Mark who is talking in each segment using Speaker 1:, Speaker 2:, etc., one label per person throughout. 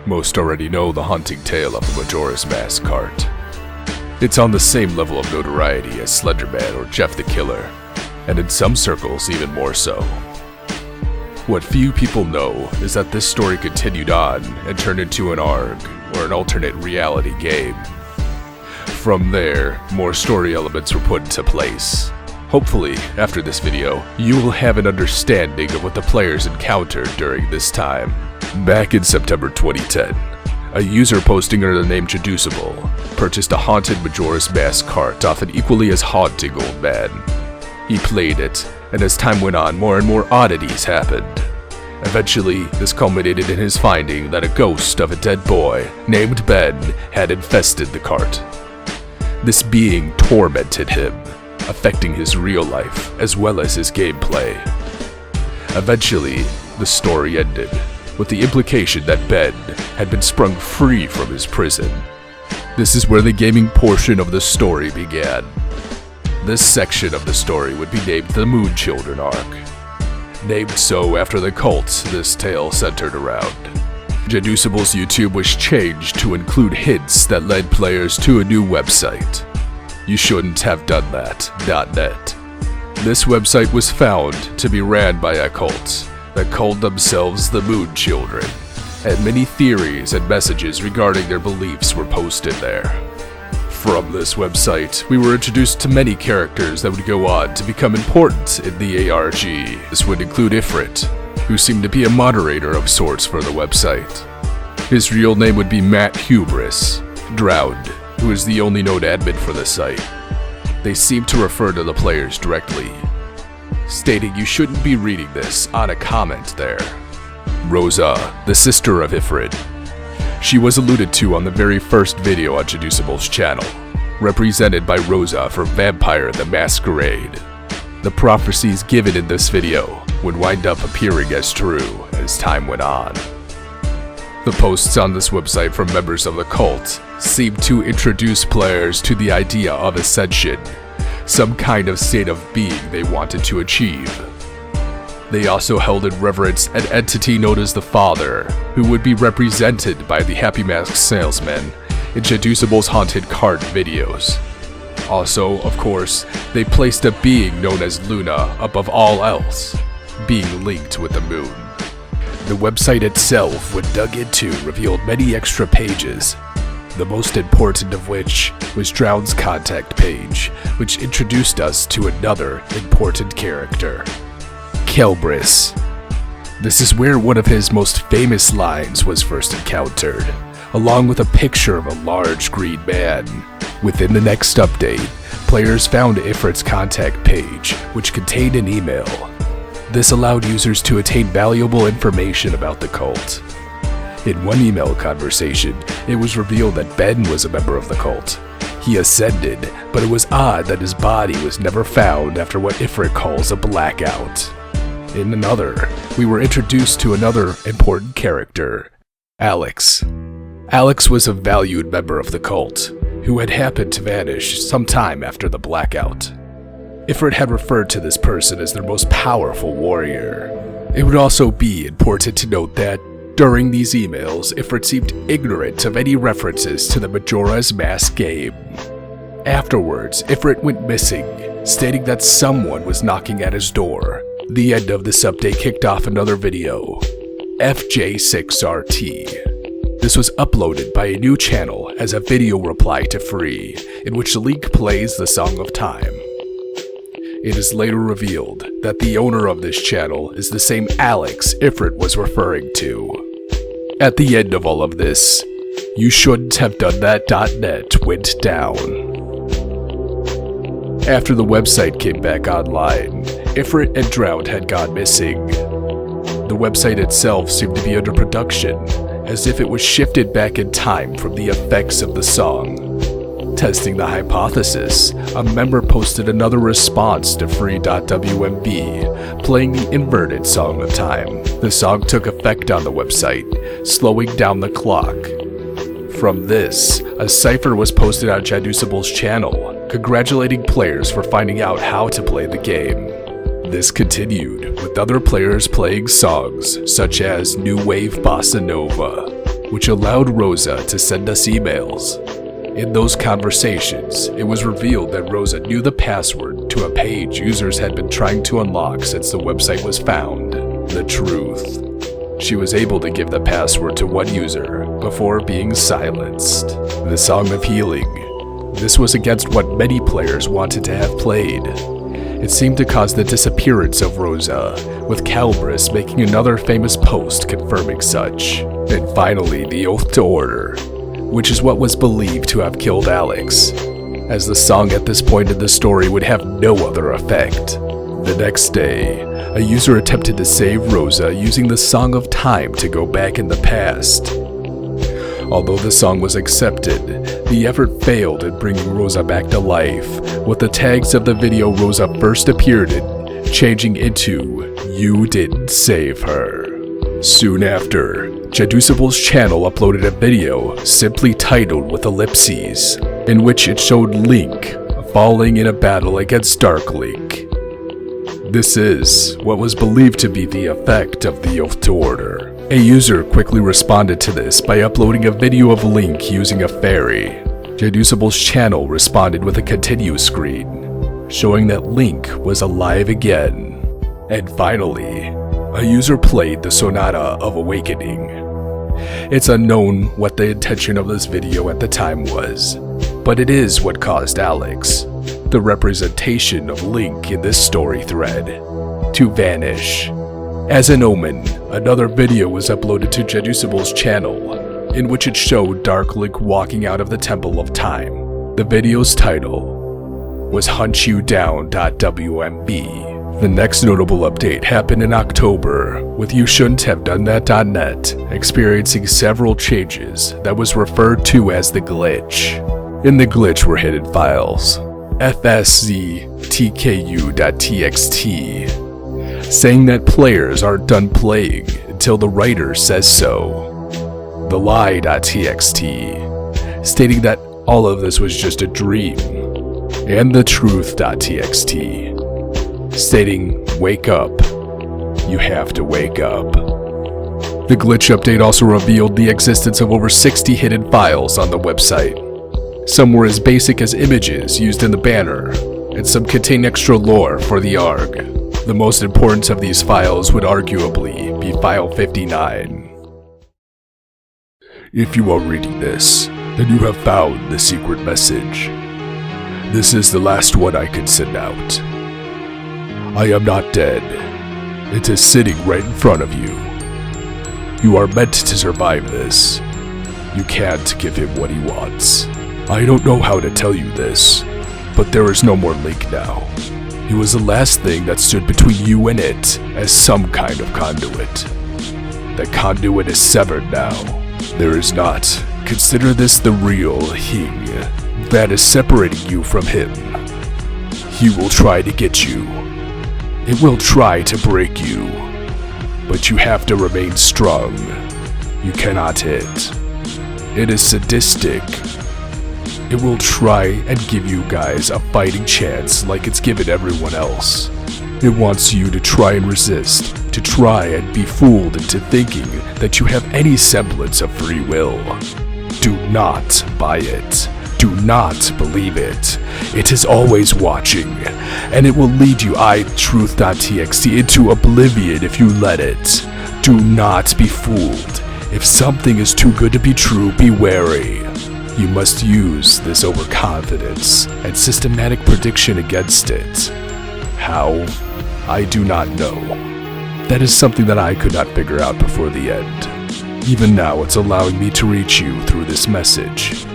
Speaker 1: Most already know the haunting tale of the Majora's Mask cart. It's on the same level of notoriety as Slenderman or Jeff the Killer, and in some circles even more so. What few people know is that this story continued on and turned into an ARG, or an alternate reality game. From there, more story elements were put into place. Hopefully, after this video, you will have an understanding of what the players encountered during this time. Back in September 2010, a user posting under the name Jadusable purchased a haunted Majora's Mask cart off an equally as haunting old man. He played it, and as time went on, more and more oddities happened. Eventually, this culminated in his finding that a ghost of a dead boy named Ben had infested the cart. This being tormented him, affecting his real life as well as his gameplay. Eventually, the story ended, with the implication that Ben had been sprung free from his prison. This is where the gaming portion of the story began. This section of the story would be named the Moon Children arc. Named so after the cult this tale centered around. Jadusable's YouTube was changed to include hints that led players to a new website. You shouldn't have done that, .net. This website was found to be ran by a cult that called themselves the Moon Children, and many theories and messages regarding their beliefs were posted there. From this website, we were introduced to many characters that would go on to become important in the ARG. This would include Ifrit, who seemed to be a moderator of sorts for the website. His real name would be Matt Hubris, Drowned, who is the only known admin for the site. They seem to refer to the players directly, stating you shouldn't be reading this on a comment there. Rosa, the sister of Ifrit. She was alluded to on the very first video on Jadusable's channel, represented by Rosa from Vampire the Masquerade. The prophecies given in this video would wind up appearing as true as time went on. The posts on this website from members of the cult seem to introduce players to the idea of ascension, some kind of state of being they wanted to achieve. They also held in reverence an entity known as the Father, who would be represented by the Happy Mask salesman in Jadusable's haunted cart videos. Also, of course, they placed a being known as Luna above all else, being linked with the moon. The website itself, when dug into, revealed many extra pages, the most important of which was Drowned's contact page, which introduced us to another important character, Kelbris. This is where one of his most famous lines was first encountered, along with a picture of a large green man. Within the next update, players found Ifrit's contact page, which contained an email. This allowed users to attain valuable information about the cult. In one email conversation, it was revealed that Ben was a member of the cult. He ascended, but it was odd that his body was never found after what Ifrit calls a blackout. In another, we were introduced to another important character, Alex. Alex was a valued member of the cult, who had happened to vanish sometime after the blackout. Ifrit had referred to this person as their most powerful warrior. It would also be important to note that during these emails, Ifrit seemed ignorant of any references to the Majora's Mask game. Afterwards, Ifrit went missing, stating that someone was knocking at his door. The end of this update kicked off another video, FJ6RT. This was uploaded by a new channel as a video reply to Free, in which Link plays the Song of Time. It is later revealed that the owner of this channel is the same Alex Ifrit was referring to. At the end of all of this, you shouldn't have done that .net went down. After the website came back online, Ifrit and Drowned had gone missing. The website itself seemed to be under production, as if it was shifted back in time from the effects of the song. Testing the hypothesis, a member posted another response to free.wmb, playing the inverted Song of Time. The song took effect on the website, slowing down the clock. From this, a cipher was posted on Jadusable's channel, congratulating players for finding out how to play the game. This continued, with other players playing songs such as New Wave Bossa Nova. which allowed Rosa to send us emails. In those conversations, it was revealed that Rosa knew the password to a page users had been trying to unlock since the website was found. The truth. She was able to give the password to one user before being silenced. The Song of Healing. This was against what many players wanted to have played. It seemed to cause the disappearance of Rosa, with Calibris making another famous post confirming such. And finally, the Oath to Order, which is what was believed to have killed Alex, as the song at this point in the story would have no other effect. The next day, a user attempted to save Rosa using the Song of Time to go back in the past. Although the song was accepted, the effort failed in bringing Rosa back to life, with the tags of the video Rosa first appeared in changing into "You didn't save her." Soon after, Jadusable's channel uploaded a video simply titled with ellipses, in which it showed Link falling in a battle against Dark Link. This is what was believed to be the effect of the Oath to Order. A user quickly responded to this by uploading a video of Link using a fairy. Jadusable's channel responded with a continue screen, showing that Link was alive again. And finally, a user played the Sonata of Awakening. It's unknown what the intention of this video at the time was, but it is what caused Alex, the representation of Link in this story thread, to vanish. As an omen, another video was uploaded to Jadusable's channel, in which it showed Dark Link walking out of the Temple of Time. The video's title was HuntYouDown.wmb. The next notable update happened in October, with You Shouldn't Have Done That.net experiencing several changes that was referred to as the glitch. In the glitch were hidden files, fsctku.txt, saying that players aren't done playing until the writer says so. The lie.txt, stating that all of this was just a dream. And the truth.txt, stating, wake up. You have to wake up. The glitch update also revealed the existence of over 60 hidden files on the website. Some were as basic as images used in the banner, and some contain extra lore for the ARG. The most important of these files would arguably be File 59. If you are reading this, then you have found the secret message. This is the last one I could send out. I am not dead. It is sitting right in front of you. You are meant to survive this. You can't give him what he wants. I don't know how to tell you this, but there is no more Link now. He was the last thing that stood between you and it as some kind of conduit. That conduit is severed now. There is not. Consider this the real Hing that is separating you from him. He will try to get you. It will try to break you. But you have to remain strong. You cannot hit. It is sadistic. It will try and give you guys a fighting chance like it's given everyone else. It wants you to try and resist, to try and be fooled into thinking that you have any semblance of free will. Do not buy it. Do not believe it. It is always watching, and it will lead you truth.txt into oblivion if you let it. Do not be fooled. If something is too good to be true, be wary. You must use this overconfidence and systematic prediction against it. How? I do not know. That is something that I could not figure out before the end. Even now, it's allowing me to reach you through this message.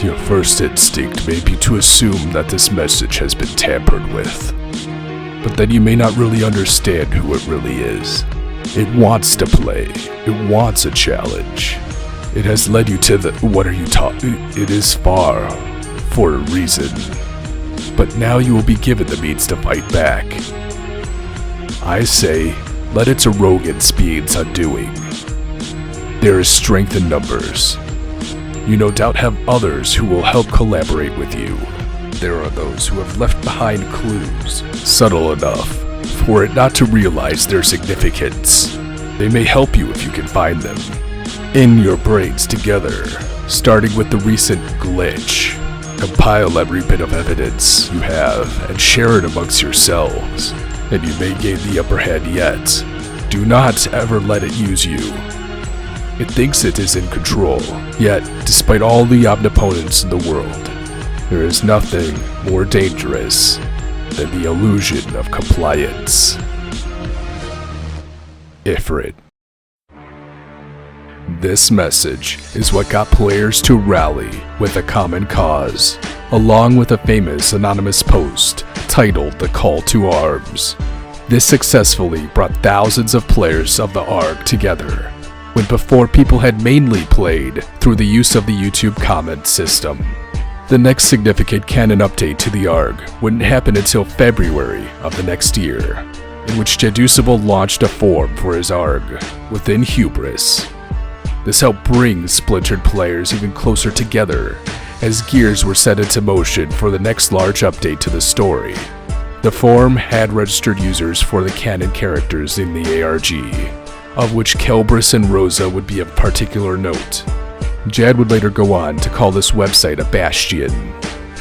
Speaker 1: Your first instinct may be to assume that this message has been tampered with. But then you may not really understand who it really is. It wants to play. It wants a challenge. It has led you to the what are you talking? It is far for a reason. But now you will be given the means to fight back. I say, let its arrogance be its undoing. There is strength in numbers. You no doubt have others who will help collaborate with you. There are those who have left behind clues, subtle enough for it not to realize their significance. They may help you if you can find them. in your brains together, starting with the recent glitch. Compile every bit of evidence you have and share it amongst yourselves, and you may gain the upper hand yet. Do not ever let it use you. It thinks it is in control, yet despite all the omnipotence in the world, there is nothing more dangerous than the illusion of compliance. Ifrit. This message is what got players to rally with a common cause, along with a famous anonymous post titled The Call to Arms. This successfully brought thousands of players of the ARG together, when before people had mainly played through the use of the YouTube comment system. The next significant canon update to the ARG wouldn't happen until February of the next year, in which Jadusable launched a forum for his ARG within Hubris. This helped bring splintered players even closer together, as gears were set into motion for the next large update to the story. The forum had registered users for the canon characters in the ARG, of which Kelbris and Rosa would be of particular note. Jad would later go on to call this website a bastion.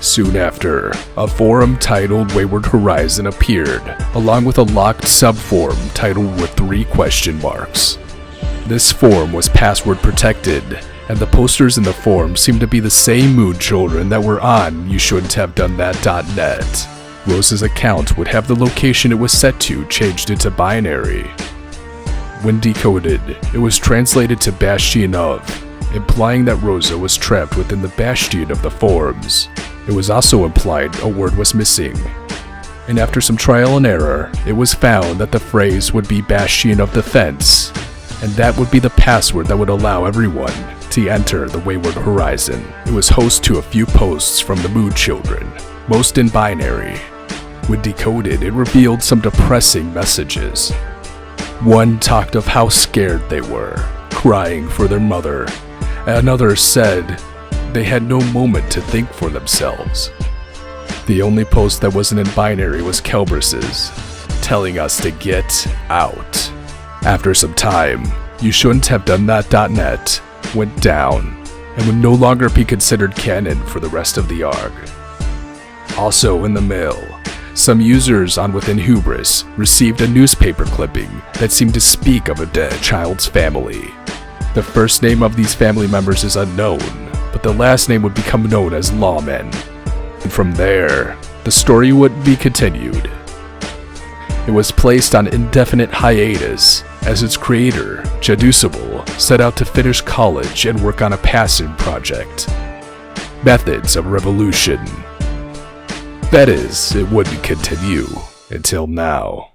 Speaker 1: Soon after, a forum titled Wayward Horizon appeared, along with a locked subforum titled with 3 question marks. This forum was password protected, and the posters in the forum seemed to be the same mood children that were on You Shouldn't Have Done That.net. Rosa's account would have the location it was set to changed into binary. When decoded, it was translated to Bastion of, implying that Rosa was trapped within the bastion of the forums. It was also implied a word was missing. And after some trial and error, it was found that the phrase would be Bastion of Defense, and that would be the password that would allow everyone to enter the Wayward Horizon. It was host to a few posts from the Mood Children, most in binary. When decoded, it revealed some depressing messages. One talked of how scared they were, crying for their mother. Another said they had no moment to think for themselves. The only post that wasn't in binary was Kelbris's, telling us to get out. After some time, You Shouldn't Have Done That.net went down and would no longer be considered canon for the rest of the ARG. Also in the mail, some users on Within Hubris received a newspaper clipping that seemed to speak of a dead child's family. The first name of these family members is unknown, but the last name would become known as Lawmen. And from there, the story would be continued. It was placed on indefinite hiatus as its creator, Jadusable, set out to finish college and work on a passion project. Methods of Revolution. That is, it wouldn't continue until now.